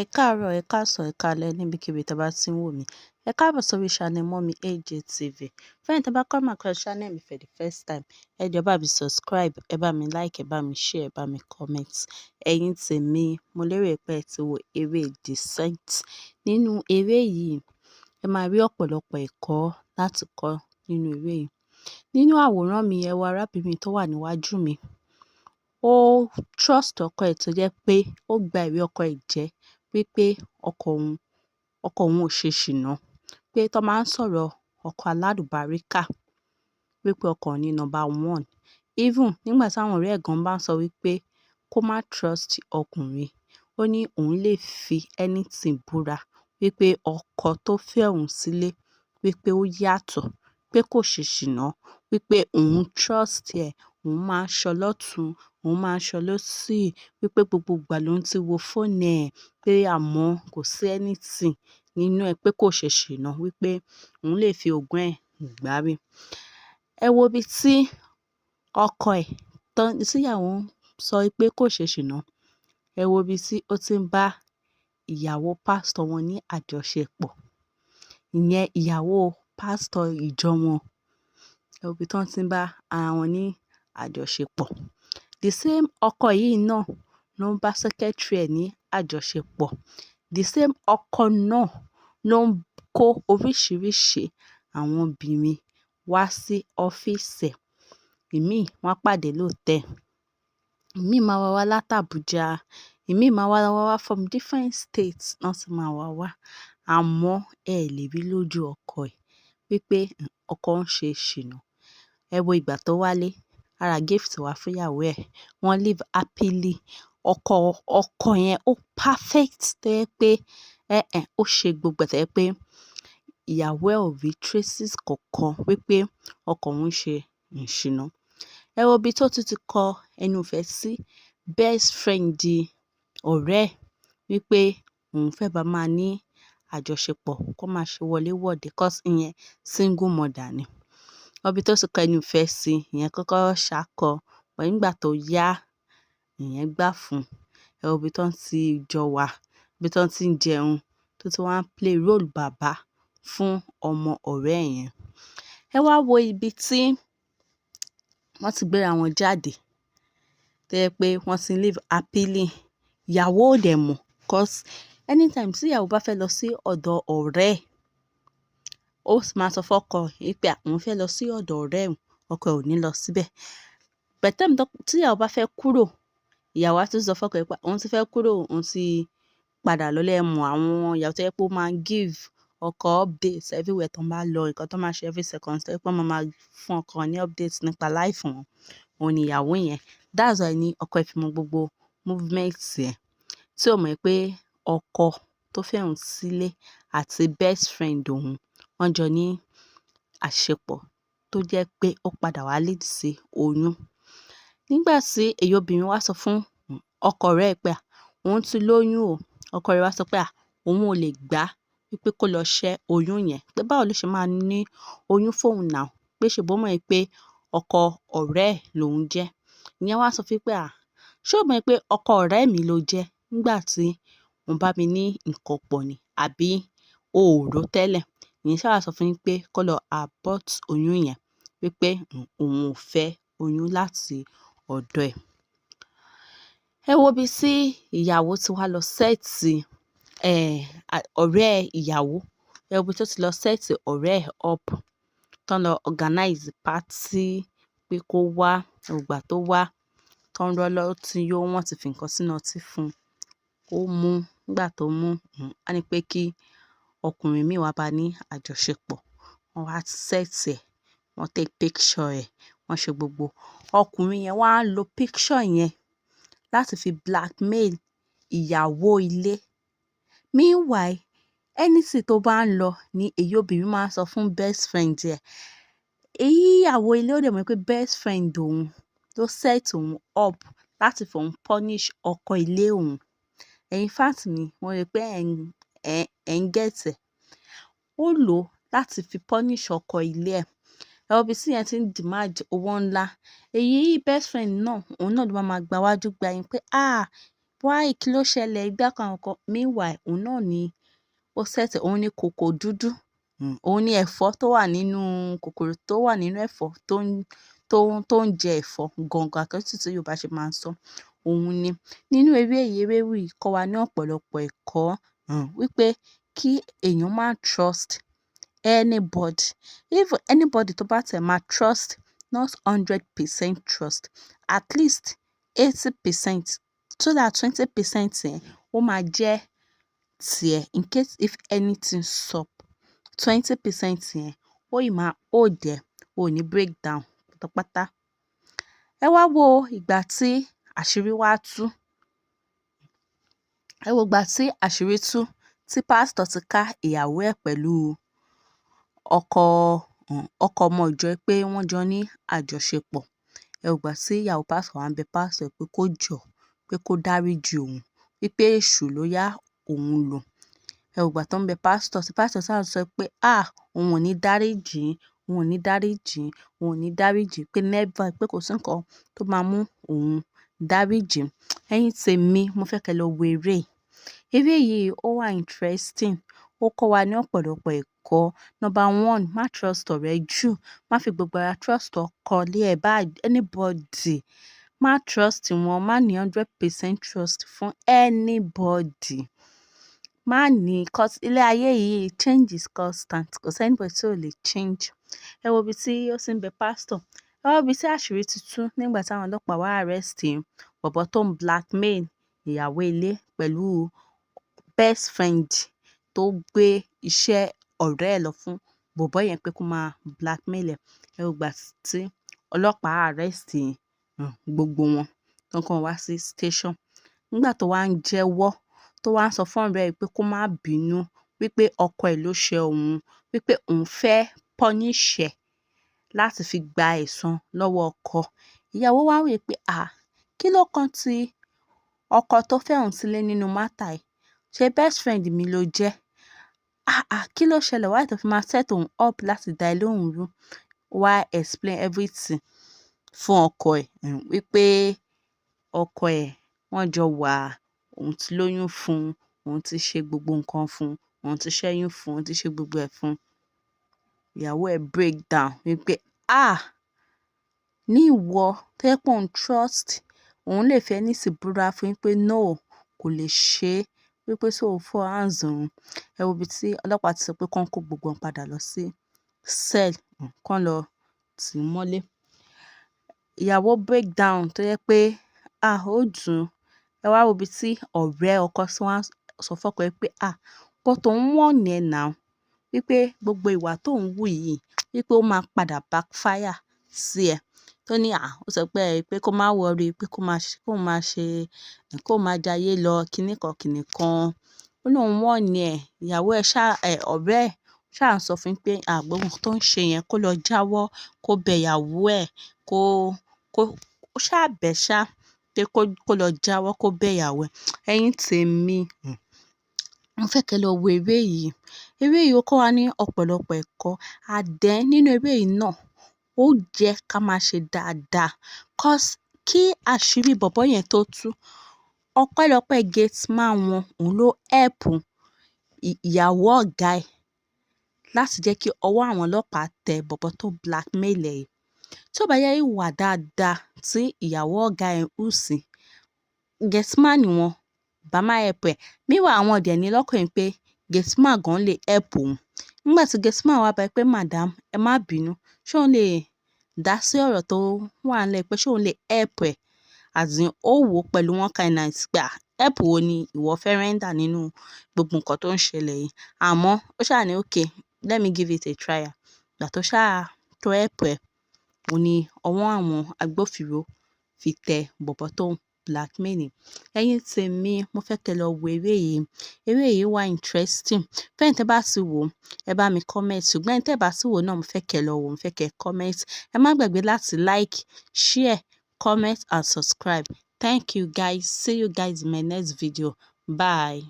Ẹ káàárọ̀, ẹ káàsán, ẹ káalẹ́ níbikíbi tí ẹ bá ti ń wò mí. Ẹ káàbọ̀ sórí channel Mummy AJ TV. Fún ẹ̀yin tí ẹ bá come across channel mi for the first time, ẹ jọ̀ọ́ bá mi subscribe, ẹ bá mi like, ẹ bá mi share, ẹ bá mi comment. Ẹ̀yin tèmi, mo lérò pé ẹ ti wo eré Descent. Nínú eré yìí, ẹ máa rí ọ̀pọ̀lọpọ̀ ẹ̀kọ́ láti kọ́ nínú eré yìí. Nínú àwòrán mi, ẹ wo arábìnrin tó wà níwájú mi. Ó trust ọkọ ẹ̀ tó jẹ́ pé ó gba ìwé ọkọ ẹ̀ jẹ́ wípé ọkọ òun ò ṣe ṣìnà, pé tó máa ń sọ̀rọ̀ ọkọ alálùbáríkà wípé ọkọ òun ni number one. Even nígbà táwọn ọ̀rẹ́ ẹ̀ gan bá ń sọ wípé kó má trust ọkùnrin, ó ní òun lè fi anything búra wípé ọkọ tó fẹ́ òun sílé wípé ó yàtọ̀, pé kò ṣe ṣìnà, wípé òun trust ẹ̀, òun máa ń ṣọ lọ́tùn, òun máa ń ṣọ lósì, wípé gbogbo ìgbà lòun ti wo fóònù ẹ̀ pé àmọ́ kò sí anything nínú ẹ̀, pé kò ṣe ṣìnà, wípé òun lè fi ògùn ẹ̀ gbárí. Ẹ wo ibi tí ọkọ ẹ̀ tíyàwó sọ pé kò ṣe ṣìnà. Ẹ wo ibi tí ó ti ń bá ìyàwó pastor wọn ní àjọṣepọ̀. Ìyẹn ìyàwó pastor ìjọ wọn. Ẹ wo ibi tí wọ́n ti ń bá ara wọn ní àjọṣepọ̀. The same ọkọ yìí náà ló ń bá secretary ẹ̀ ní àjọṣepọ̀. The same ọkọ náà ló ń kó oríṣiríṣi àwọn obìnrin wá sí ọ́fíìsì ẹ̀. Ìmíì wọ́n á pàdé lóòtẹ́ẹ̀lì. Ìmíì máa wá láti Abuja. Ìmíì máa wá from different states náà ti máa wá. Àmọ́ ẹ lè rí lójú ọkọ ẹ̀ wípé ọkọ ń ṣe ṣìnà. Ẹ wo ìgbà tó wálé, ara gift wá fún ìyàwó ẹ̀. Wọ́n live happily. Ọkọ yẹn ó perfect tó jẹ́ pé ó ṣe gbogbo ẹ̀ tó jẹ́ pé ìyàwó ẹ̀ ò rí traces kankan wípé ọkọ òun ṣe ìṣìnà. Ẹ wo ibi tó tún ti kọ ẹnu ìfẹ́ sí best friend ọ̀rẹ́ ẹ̀ wípé òun fẹ́ bá máa ní àjọṣepọ̀, kó máa ṣe wọléwọ̀de cause ìyẹn single mother ni. Ẹ wo ibi tó ti kọ ẹnu ìfẹ́ sí, ìyẹn kọ́kọ́ ṣákọ, but nígbà tó yá, ìyẹn gbà fún un. Ẹ wo ibi tó ti jọ wà, ibi tó ti ń jẹun, tó ti wá ń play role bàbá fún ọmọ ọ̀rẹ́ ẹ̀ yẹn. Ẹ wá wo ibi tí wọ́n ti gbéra wọn jáde tó jẹ́ pé wọ́n ti live happily. Ìyàwó ò dẹ̀ mọ̀ cause anytime tí ìyàwó bá fẹ́ lọ sí ọ̀dọ̀ ọ̀rẹ́ ẹ̀, ó sì máa sọ fọ́kọ ẹ̀ wípé òun fẹ́ lọ sí ọ̀dọ̀ ọ̀rẹ́ òun, ọkọ ẹ̀ ò ní lọ síbẹ̀. By the time tí ìyàwó bá fẹ́ kúrò, ìyàwó á tún sọ fọ́kọ ẹ̀ pé òun ti fẹ́ kúrò, òun ti padà lọlé. Ẹ mọ̀ àwọn ìyàwó tó jẹ́ pé ó máa ń give ọkọ updates everywhere tó ń bá lọ, nǹkan tó máa ṣe every second, tó jẹ́ pé wọ́n máa fún ọkọ ní updates nípa life wọn. Òun ni ìyàwó yẹn. That's why ni ọkọ ẹ̀ fi mọ gbogbo movements ẹ̀, tí ó mọ̀ pé ọkọ tó fẹ́ òun sílé àti best friend òun, wọ́n jọ ní àṣepọ̀ tó jẹ́ pé ó padà wá lead sí oyún. Nígbà tí èyí obìnrin wá sọ fún ọkọ rẹ̀ pé òun ti lóyún o, ọkọ rẹ̀ wá sọ pé òun ò lè gbà wípé kó lọ ṣẹ́ oyún yẹn, pé báwo ló ṣe máa ní oyún fóun now, pé ṣèbó mọ̀ pé ọkọ ọ̀rẹ́ ẹ̀ lòun jẹ́. Ìyẹn wá sọ fún pé ṣé o mọ̀ pé ọkọ ọ̀rẹ́ mi ló jẹ́ nígbà tí òun bá mi ní nǹkan pọ̀ ni, àbí o ò rò tẹ́lẹ̀? Ìyẹn ṣá wá sọ fún pé kó lọ abort oyún yẹn, wípé òun ò fẹ́ oyún láti ọ̀dọ̀ ẹ̀. Ẹ wo ibi tí ìyàwó ti wá lọ set ọ̀rẹ́ ìyàwó. Ẹ wo ibi tó ti lọ set ọ̀rẹ́ ẹ̀ up, tó ń lọ organize party pé kó wá. Ẹ wo ìgbà tó wá, tó ń rọ́ lọ́tí yó, wọ́n ti fi nǹkan sínú ọtí fún un. Ó mú, nígbà tó mú, á ní pé kí ọkùnrin míì wá bá ní àjọṣepọ̀. Wọ́n wá set ẹ̀, wọ́n take picture ẹ̀, wọ́n ṣe gbogbo. Ọkùnrin yẹn wá ń lo picture yẹn láti fi blackmail ìyàwó ilé. Meanwhile, anything tó bá ń lọ ni èyí obìnrin máa ń sọ fún best friend ẹ̀. Èyí ìyàwó ilé ó dẹ̀ mọ̀ pé best friend òun ló set òun up láti fi òun punish ọkọ ilé òun. In fact ni mo rò pé ẹ̀ ń get ẹ̀. Ó lò ó láti fi punish ọkọ ilé ẹ̀. Ẹ wo ibi tí ìyẹn ti ń demand owó ńlá. Èyí best friend náà, òun náà ló máa gba wájú gba ẹ̀yìn pé why kí ló ṣẹlẹ̀ igbá kan àwọn kan. Meanwhile òun náà ni ó set, òun ni kòkò dúdú, òun ni ẹ̀fọ́ tó wà nínú kòkòrò tó wà nínú ẹ̀fọ́ tó ń jẹ ẹ̀fọ́ gangan, àkẹ́tù tí Yorùbá ṣe máa ń sọ, òun ni. Nínú eré yìí kọ́ wa ní ọ̀pọ̀lọpọ̀ ẹ̀kọ́, wípé kí èèyàn má trust anybody. If anybody tó bá tẹ̀ máa trust, not 100% trust, at least 80%, so that 20% yẹn ó máa jẹ́ tiẹ̀ in case if anything sup. 20% yẹn ó yìí máa hold ẹ, ò ní break down pátápátá. Ẹ wá wo ìgbà tí àṣírí wá tú. Ẹ wo ìgbà tí àṣírí tú, tí pásítọ̀ ti ká ìyàwó ẹ̀ pẹ̀lú ọkọ ọmọ ìjọ pé wọ́n jọ ní àjọṣepọ̀. Ẹ wo ìgbà tí ìyàwó pásítọ̀ wá ń bẹ pásítọ̀ pé kó jọ̀ọ́, pé kó dáríjì òun, wípé èṣù ló yá òun lò. Ẹ wo ìgbà tó ń bẹ pásítọ̀, tí pásítọ̀ sáà sọ pé òun ò ní dáríjì, òun ò ní dáríjì, òun ò ní dáríjì, pé never, pé kò sí nǹkan tó máa mú òun dáríjì. Ẹ̀yin tèmi, mo fẹ́ kẹ́ lọ wo eré yìí. Eré yìí ó wà interesting, ó kọ́ wa ní ọ̀pọ̀lọpọ̀ ẹ̀kọ́. Number one, má trust ọ̀rẹ́ jù, má fi gbogbo ara trust ọkọ ilé ẹ anybody. Má trust wọn, má ní 100% trust fún anybody. Má ní, cause ilé ayé yìí change is constant, kò sí anybody tí ò lè change. Ẹ wo ibi tí ó ti ń bẹ pásítọ̀. Ẹ wo ibi tí àṣírí ti tú nígbà táwọn ọlọ́pàá wá arrest bọ̀bọ́ tó ń blackmail ìyàwó ilé pẹ̀lú best friend tó gbé iṣẹ́ ọ̀rẹ́ ẹ̀ lọ fún bọ̀bọ́ yẹn pé kó máa blackmail ẹ̀. Ẹ wo ìgbà tí ọlọ́pàá arrest gbogbo wọn, tó ń kó wọn wá sí station. Nígbà tó wá ń jẹ́wọ́, tó wá ń sọ fún ọ̀rẹ́ ẹ̀ pé kó má bínú, wípé ọkọ ẹ̀ ló ṣe òun, wípé òun fẹ́ punish ẹ̀ láti fi gba ẹ̀san lọ́wọ́ ọkọ. Ìyàwó wá wòye pé kí ló kan tí ọkọ tó fẹ́ òun sílé nínú matter yìí? Ṣé best friend mi ló jẹ́? Kí ló ṣẹlẹ̀? Why tó fi máa set òun up láti dá ẹ lóhùn rú? Wá explain everything fún ọkọ ẹ̀, wípé ọkọ ẹ̀ wọ́n jọ wà, òun ti lóyún fún, òun ti ṣe gbogbo nǹkan fún, òun ti ṣẹ́yún fún, òun ti ṣe gbogbo ẹ̀ fún. Ìyàwó ẹ̀ break down wípé ní ìwọ tó jẹ́ pé òun trust, òun lè fi anything búra fún pé no, kò lè ṣe é, wípé so fọ́ hands òun. Ẹ wo ibi tí ọlọ́pàá ti sọ pé kán kó gbogbo wọn padà lọ sí cell, kán lọ tì í mọ́lé. Ìyàwó break down tó jẹ́ pé ó dùn. Ẹ wá wo ibi tí ọ̀rẹ́ ọkọ tí wọ́n sọ fọ́kọ ẹ̀ pé but òun warn ẹ now, wípé gbogbo ìwà tó ń wù yìí, wípé ó máa padà backfire sí ẹ. Tó ní ó sọ pé kó má worry, pé kó máa jayé lọ kíníkan kíníkan. Ó lóun warn ẹ. Ìyàwó ọ̀rẹ́ ẹ̀ ṣáà ń sọ fún pé gbogbo nǹkan tó ń ṣe yẹn kó lọ jáwọ́, kó bẹ ìyàwó ẹ̀, ó ṣáà bẹ̀ ṣá, pé kó lọ jáwọ́, kó bẹ ìyàwó ẹ̀. Ẹ̀yin tèmi, mo fẹ́ kẹ́ lọ wo eré yìí. Eré yìí ó kọ́ wa ní ọ̀pọ̀lọpọ̀ ẹ̀kọ́. Nínú eré yìí náà, ó jẹ́ ká máa ṣe dáadáa. Cause kí àṣírí bọ̀bọ́ yẹn tó tú, ọpẹ́lọpẹ́ gate man wọn, òun ló help ìyàwó ọ̀gá ẹ̀ láti jẹ́ kí ọwọ́ àwọn ọlọ́pàá tẹ bọ̀bọ́ tó blackmail ẹ̀. Tí ó bá jẹ́ ìwà dáadáa tí ìyàwó ọ̀gá ẹ̀ hù sí, gate man wọn bá má help ẹ̀. Meanwhile àwọn dẹ̀ ní lọ́kàn pé gate man gan lè help òun. Nígbà tí gate man wá bá pé madam, ẹ má bínú, ṣé òun lè dá sí ọ̀rọ̀ tó wà nílẹ̀, pé ṣé òun lè help ẹ̀? As in, ó wò ó pẹ̀lú one kind night pé help wo ni ìwọ fẹ́ render nínú gbogbo nǹkan tó ń ṣẹlẹ̀ yìí. Àmọ́ ó ṣáà ní okay, let me give it a try. Ìgbà tó help ẹ̀, òun ni ọwọ́ àwọn agbófinró fi tẹ bọ̀bọ́ tó blackmail. Ẹ̀yin tèmi, mo fẹ́ kẹ́ lọ wo eré yìí. Eré yìí wà interesting. Fẹ́yìn tẹ́ bá ti wò, ẹ bá mi comment. Ṣùgbọ́n ẹ̀yin tẹ́ bá ti wò náà, mo fẹ́ kẹ́ lọ wò, mo fẹ́ kẹ́ comment. Ẹ má gbàgbé láti like, share, comment and subscribe. Thank you guys. See you guys in my next video. Bye.